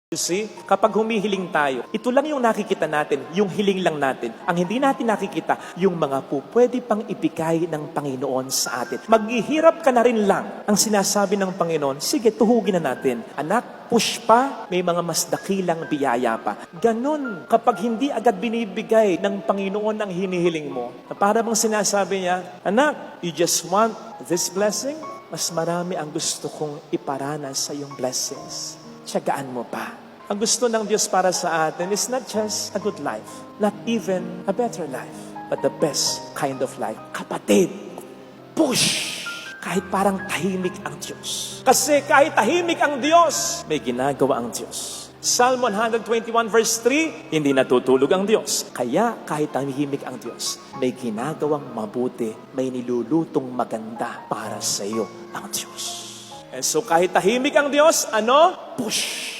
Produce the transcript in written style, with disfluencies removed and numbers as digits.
You see, kapag humihiling tayo, ito lang yung nakikita natin, yung hiling lang natin. Ang hindi natin nakikita, yung mga pwede pang ibigay ng Panginoon sa atin. Maghihirap ka na rin lang. Ang sinasabi ng Panginoon, sige, tuhugin na natin. Anak, push pa, may mga mas dakilang biyaya pa. Ganon, kapag hindi agad binibigay ng Panginoon ang hinihiling mo, na para bang sinasabi niya, anak, you just want this blessing? Mas marami ang gusto kong iparanas sa iyong blessings. Tiyagaan mo pa. Ang gusto ng Diyos para sa atin is not just a good life, not even a better life, but the best kind of life. Kapatid, push! Kahit parang tahimik ang Diyos. Kasi kahit tahimik ang Diyos, may ginagawa ang Diyos. Psalm 121 verse 3, hindi natutulog ang Diyos. Kaya kahit tahimik ang Diyos, may ginagawang mabuti, may nilulutong maganda para sa iyo ang Diyos. And so kahit tahimik ang Diyos, push!